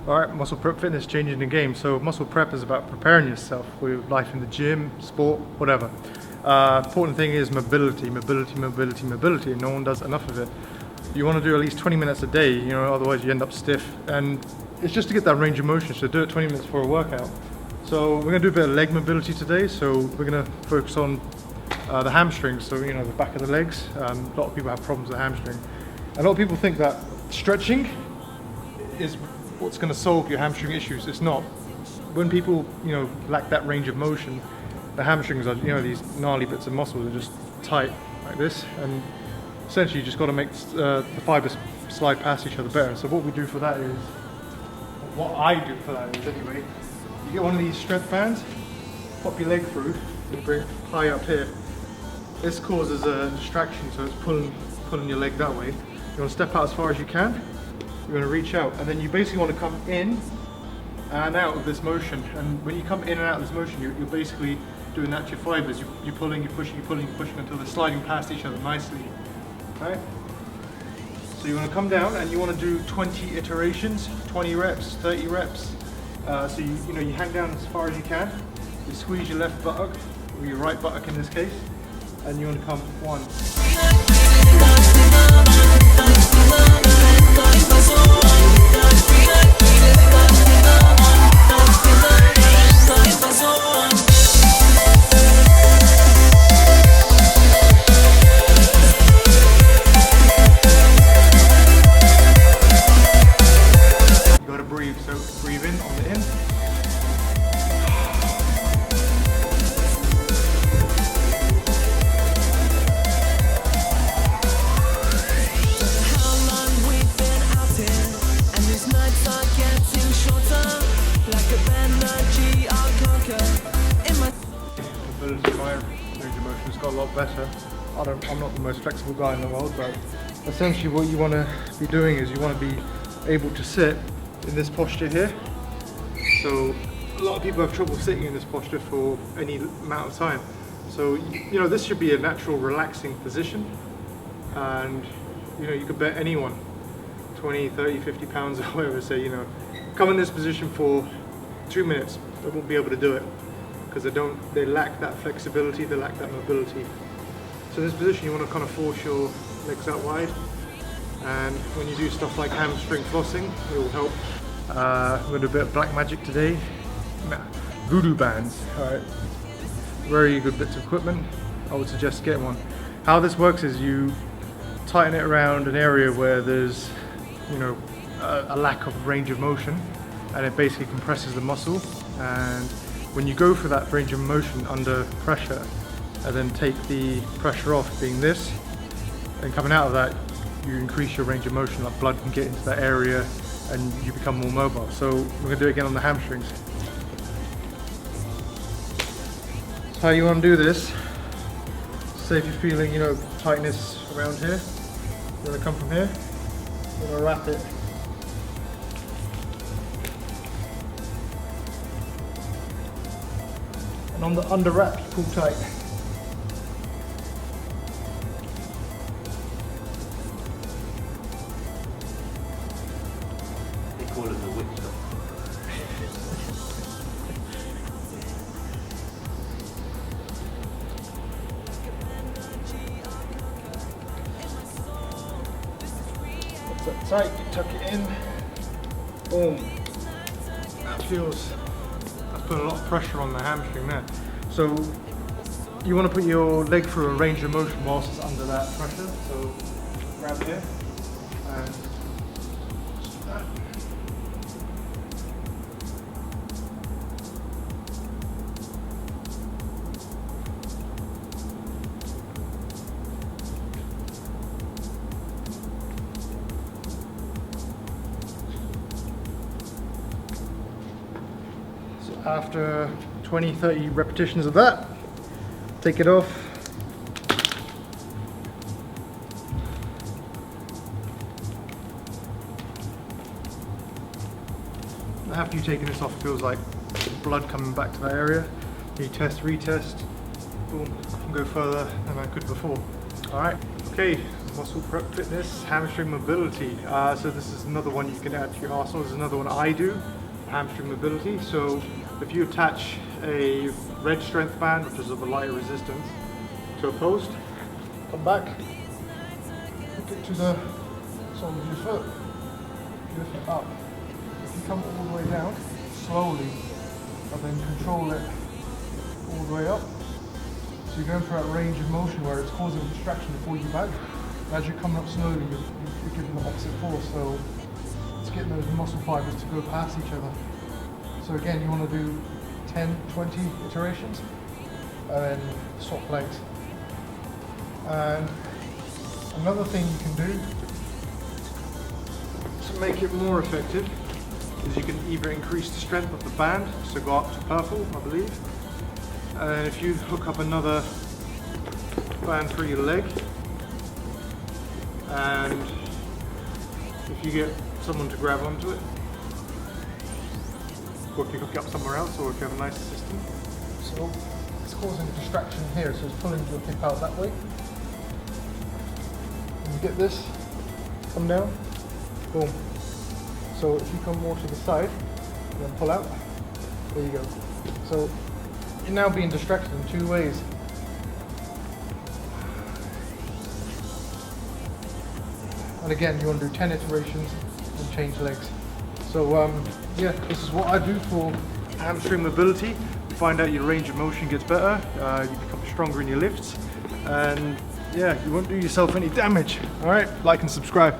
Alright, muscle prep fitness, changing the game. So muscle prep is about preparing yourself for your life in the gym, sport, whatever. Important thing is mobility, and no one does enough of it. You want to do at least 20 minutes a day, you know, otherwise you end up stiff. And it's just to get that range of motion, so do it 20 minutes for a workout. So we're going to do a bit of leg mobility today, so we're going to focus on the hamstrings, so you know, the back of the legs. A lot of people have problems with hamstring. A lot of people think that stretching is what's going to solve your hamstring issues. It's not. When people, you know, lack that range of motion, the hamstrings are, you know, these gnarly bits of muscle that are just tight like this, and essentially you just got to make the fibers slide past each other better. So what we do for that is, what I do for that is anyway, you get one of these strength bands, pop your leg through, and bring it high up here. This causes a distraction, so it's pulling your leg that way. You want to step out as far as you can. You're going to reach out, and then you basically want to come in and out of this motion. And when you come in and out of this motion, you're basically doing that to your fibers. You're pulling, you're pushing, you're pulling, you're pushing until they're sliding past each other nicely. Right? So you want to come down and you want to do 20 iterations, 20 reps, 30 reps. So you know, you hang down as far as you can. You squeeze your left buttock, or your right buttock in this case, and you want to come 1. You gotta breathe, so breathe in on the in. My range of motion's got a lot better. I'm not the most flexible guy in the world, but essentially what you want to be doing is you want to be able to sit in this posture here. So a lot of people have trouble sitting in this posture for any amount of time. So you know, this should be a natural relaxing position, and you know, you could bet anyone 20, 30, 50 pounds or whatever, say, you know, come in this position for 2 minutes, they won't be able to do it. Because they lack that flexibility, they lack that mobility. So in this position you want to kind of force your legs out wide, and when you do stuff like hamstring flossing, it will help. We're going to do a bit of black magic today. Voodoo bands, alright. Very good bits of equipment. I would suggest getting one. How this works is you tighten it around an area where there's, you know, a lack of range of motion, and it basically compresses the muscle. And when you go for that range of motion under pressure, and then take the pressure off, being this, and coming out of that, you increase your range of motion, like blood can get into that area and you become more mobile. So we're going to do it again on the hamstrings. So how you want to do this, say if you're feeling, you know, tightness around here, you want to come from here, you want to wrap it. And on the under wrap, you pull tight. They call it the witch doctor. That's tight, you tuck it in. Boom. That feels. Put a lot of pressure on the hamstring there. So you want to put your leg through a range of motion whilst it's under that pressure. So grab here and just that. After 20-30 repetitions of that, take it off. After you've taken this off, it feels like blood coming back to that area. You test, retest, boom, I can go further than I could before. Alright, okay, Muscle prep fitness, hamstring mobility. So this is another one you can add to your arsenal. This is another one I do, hamstring mobility. So if you attach a red strength band, which is of a lighter resistance, to a post, come back, hook it to the sole of your foot, lift it up. If you come all the way down, slowly, and then control it all the way up. So you're going for that range of motion where it's causing a distraction to pull you back. As you're coming up slowly, you're giving the opposite force, so it's getting those muscle fibers to go past each other. So again, you want to do 10, 20 iterations, and then swap legs. And another thing you can do to make it more effective is you can either increase the strength of the band, so go up to purple, I believe, and if you hook up another band for your leg, and if you get someone to grab onto it, or if you hook it up somewhere else, or if you have a nice assistant. So it's causing a distraction here, so it's pulling your hip out that way. And you get this, come down, boom. So if you come more to the side, and then pull out, there you go. So you're now being distracted in 2 ways. And again, you want to do 10 iterations and change legs. So yeah, this is what I do for hamstring mobility. You find out your range of motion gets better, you become stronger in your lifts, and yeah, you won't do yourself any damage. All right, like and subscribe.